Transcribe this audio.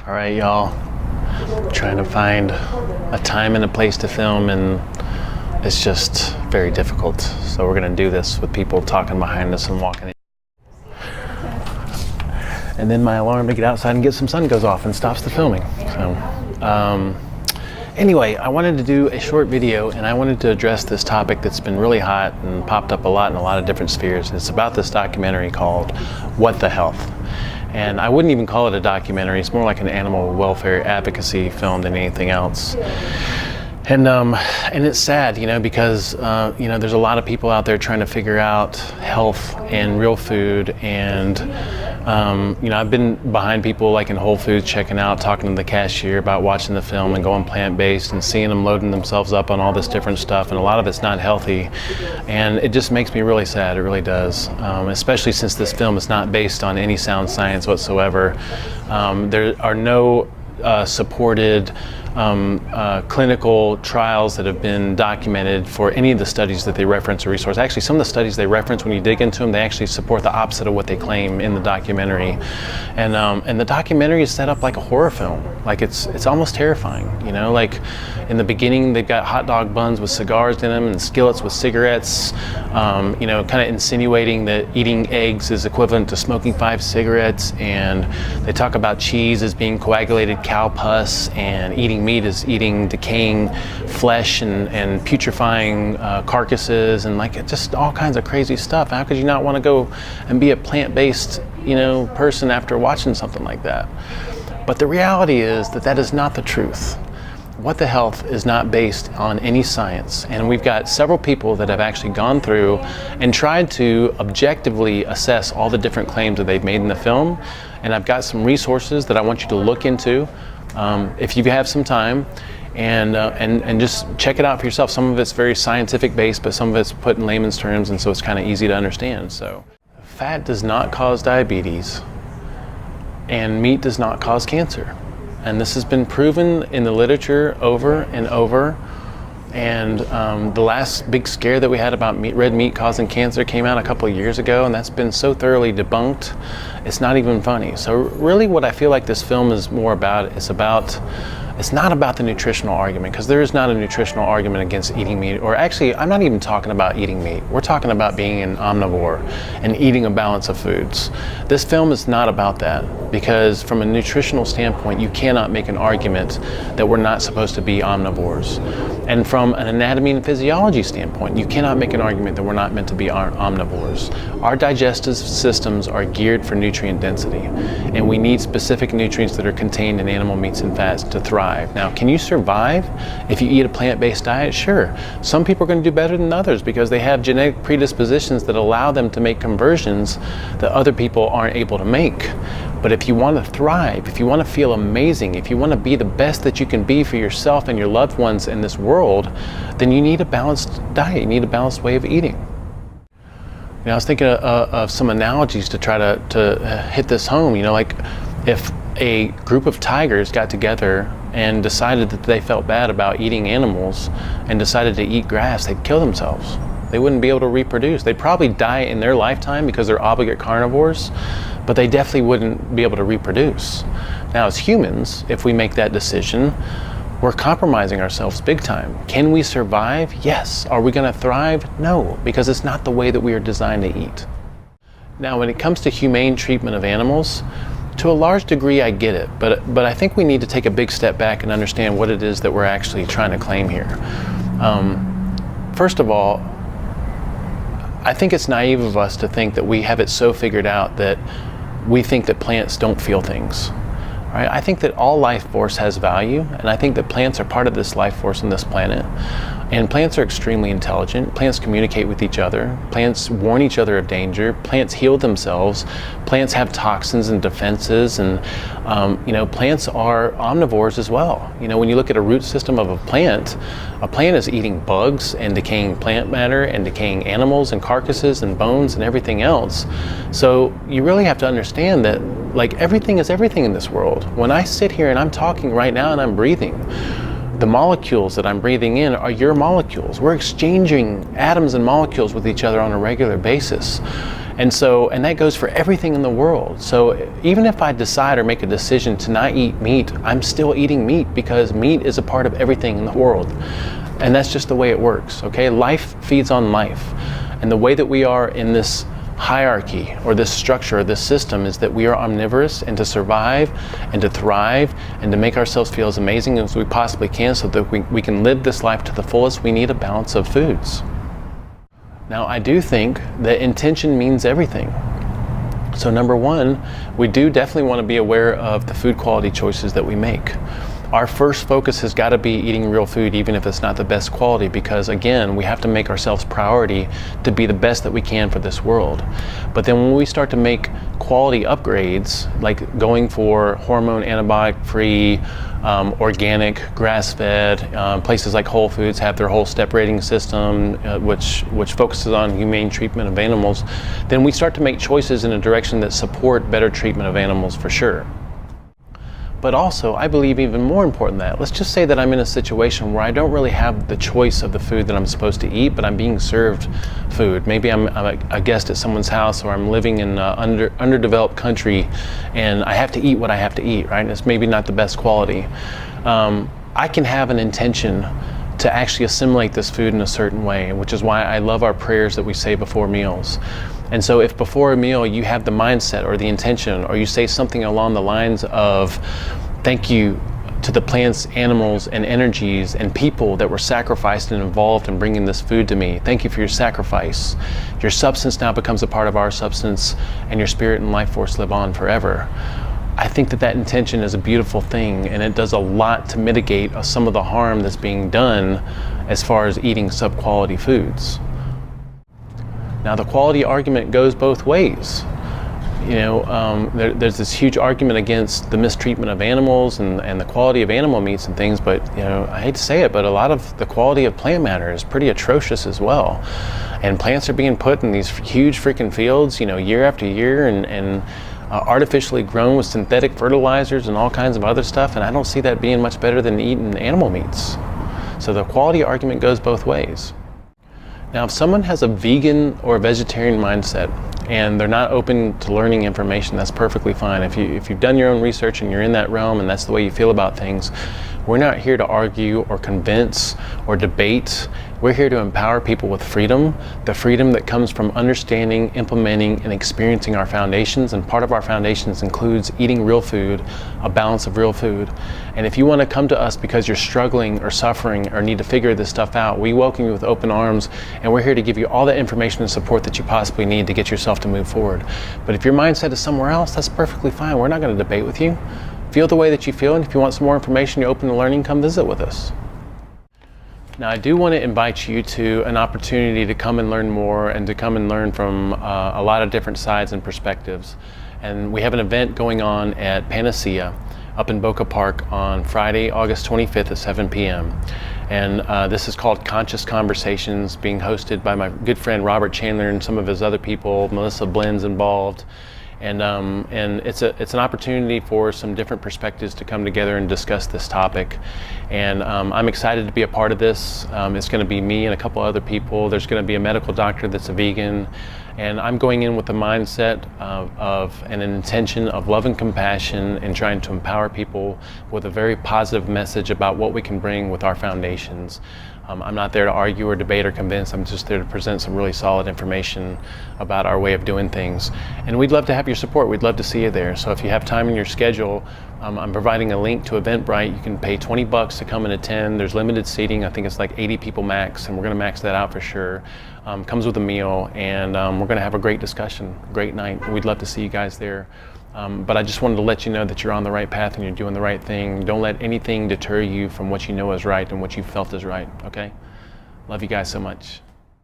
All right, y'all. Trying to find a time and a place to film, and it's just very difficult. So we're gonna do this with people talking behind us and walking in. And then my alarm to get outside and get some sun goes off and stops the filming. So anyway, I wanted to do a short video, and I wanted to address this topic that's been really hot and popped up a lot in a lot of different spheres. It's about this documentary called What the Health. And I wouldn't even call it a documentary. It's more like an animal welfare advocacy film than anything else. And it's sad, because there's a lot of people out there trying to figure out health and real food. And I've been behind people like in Whole Foods checking out, talking to the cashier about watching the film and going plant-based and seeing them loading themselves up on all this different stuff, and a lot of it's not healthy. And it just makes me really sad. It really does, especially since this film is not based on any sound science whatsoever. There are no supported clinical trials that have been documented for any of the studies that they reference or resource. Actually, some of the studies they reference, when you dig into them, they actually support the opposite of what they claim in the documentary. And the documentary is set up like a horror film. Like it's almost terrifying. Like in the beginning, they've got hot dog buns with cigars in them and skillets with cigarettes. Kind of insinuating that eating eggs is equivalent to smoking 5 cigarettes. And they talk about cheese as being coagulated cow pus, and eating meat is eating decaying flesh and putrefying carcasses, and just all kinds of crazy stuff. How could you not want to go and be a plant-based person after watching something like that? But the reality is that is not the truth. What the Health is not based on any science, and we've got several people that have actually gone through and tried to objectively assess all the different claims that they've made in the film. And I've got some resources that I want you to look into if you have some time, and just check it out for yourself. Some of it's very scientific based, but some of it's put in layman's terms, and so it's kind of easy to understand. So, fat does not cause diabetes, and meat does not cause cancer. And this has been proven in the literature over and over. And the last big scare that we had about red meat causing cancer came out a couple of years ago, and that's been so thoroughly debunked, it's not even funny. So really what I feel like this film is more about, it's not about the nutritional argument, because there is not a nutritional argument against eating meat. Or actually, I'm not even talking about eating meat. We're talking about being an omnivore and eating a balance of foods. This film is not about that, because from a nutritional standpoint, you cannot make an argument that we're not supposed to be omnivores. And from an anatomy and physiology standpoint, you cannot make an argument that we're not meant to be omnivores. Our digestive systems are geared for nutrient density, and we need specific nutrients that are contained in animal meats and fats to thrive. Now, can you survive if you eat a plant-based diet? Sure. Some people are going to do better than others because they have genetic predispositions that allow them to make conversions that other people aren't able to make. But if you want to thrive, if you want to feel amazing, if you want to be the best that you can be for yourself and your loved ones in this world, then you need a balanced diet. You need a balanced way of eating. I was thinking of some analogies to try to hit this home. Like if a group of tigers got together and decided that they felt bad about eating animals and decided to eat grass, they'd kill themselves. They wouldn't be able to reproduce. They'd probably die in their lifetime because they're obligate carnivores, but they definitely wouldn't be able to reproduce. Now, as humans, if we make that decision, we're compromising ourselves big time. Can we survive? Yes. Are we going to thrive? No, because it's not the way that we are designed to eat. Now, when it comes to humane treatment of animals, to a large degree, I get it, but I think we need to take a big step back and understand what it is that we're actually trying to claim here. First of all, I think it's naive of us to think that we have it so figured out that we think that plants don't feel things. Right? I think that all life force has value, and I think that plants are part of this life force on this planet. And plants are extremely intelligent. Plants communicate with each other. Plants warn each other of danger. Plants heal themselves. Plants have toxins and defenses, and plants are omnivores as well. When you look at a root system of a plant is eating bugs and decaying plant matter and decaying animals and carcasses and bones and everything else. So you really have to understand that everything is everything in this world. When I sit here and I'm talking right now and I'm breathing, the molecules that I'm breathing in are your molecules. We're exchanging atoms and molecules with each other on a regular basis. And that goes for everything in the world. So even if I decide or make a decision to not eat meat, I'm still eating meat because meat is a part of everything in the world. And that's just the way it works, okay? Life feeds on life. And the way that we are in this hierarchy or this structure or this system is that we are omnivorous, and to survive and to thrive and to make ourselves feel as amazing as we possibly can so that we can live this life to the fullest, we need a balance of foods. Now, I do think that intention means everything. So number one, we do definitely want to be aware of the food quality choices that we make. Our first focus has got to be eating real food, even if it's not the best quality, because again, we have to make ourselves priority to be the best that we can for this world. But then when we start to make quality upgrades, like going for hormone, antibiotic-free, organic, grass-fed, places like Whole Foods have their whole step rating system, which focuses on humane treatment of animals, then we start to make choices in a direction that support better treatment of animals for sure. But also, I believe even more important than that, let's just say that I'm in a situation where I don't really have the choice of the food that I'm supposed to eat, but I'm being served food. Maybe I'm a guest at someone's house, or I'm living in an underdeveloped country and I have to eat what I have to eat, right? And it's maybe not the best quality. I can have an intention to actually assimilate this food in a certain way, which is why I love our prayers that we say before meals. And so if before a meal you have the mindset or the intention, or you say something along the lines of, thank you to the plants, animals, and energies and people that were sacrificed and involved in bringing this food to me. Thank you for your sacrifice. Your substance now becomes a part of our substance, and your spirit and life force live on forever. I think that intention is a beautiful thing, and it does a lot to mitigate some of the harm that's being done as far as eating sub-quality foods. Now, the quality argument goes both ways. There's this huge argument against the mistreatment of animals and the quality of animal meats and things, but I hate to say it, but a lot of the quality of plant matter is pretty atrocious as well. And plants are being put in these huge freaking fields, year after year, and artificially grown with synthetic fertilizers and all kinds of other stuff, and I don't see that being much better than eating animal meats. So the quality argument goes both ways. Now, if someone has a vegan or a vegetarian mindset and they're not open to learning information, that's perfectly fine. If you've done your own research and you're in that realm and that's the way you feel about things, we're not here to argue or convince or debate. We're here to empower people with freedom, the freedom that comes from understanding, implementing, and experiencing our foundations. And part of our foundations includes eating real food, a balance of real food. And if you want to come to us because you're struggling or suffering or need to figure this stuff out, we welcome you with open arms, and we're here to give you all the information and support that you possibly need to get yourself to move forward. But if your mindset is somewhere else, that's perfectly fine. We're not going to debate with you. Feel the way that you feel, and if you want some more information, you're open to learning, come visit with us. Now, I do want to invite you to an opportunity to come and learn more and to come and learn from a lot of different sides and perspectives. And we have an event going on at Panacea up in Boca Park on Friday, August 25th at 7 p.m. And this is called Conscious Conversations, being hosted by my good friend Robert Chandler and some of his other people. Melissa Blynn's involved. And it's an opportunity for some different perspectives to come together and discuss this topic. And I'm excited to be a part of this. It's going to be me and a couple other people. There's going to be a medical doctor that's a vegan. And I'm going in with the mindset of an intention of love and compassion and trying to empower people with a very positive message about what we can bring with our foundations. I'm not there to argue or debate or convince. I'm just there to present some really solid information about our way of doing things. And we'd love to have your support. We'd love to see you there. So if you have time in your schedule, I'm providing a link to Eventbrite. You can pay $20 to come and attend. There's limited seating. I think it's like 80 people max, and we're going to max that out for sure. Comes with a meal, and we're going to have a great discussion, great night. We'd love to see you guys there. But I just wanted to let you know that you're on the right path and you're doing the right thing. Don't let anything deter you from what you know is right and what you felt is right, okay? Love you guys so much.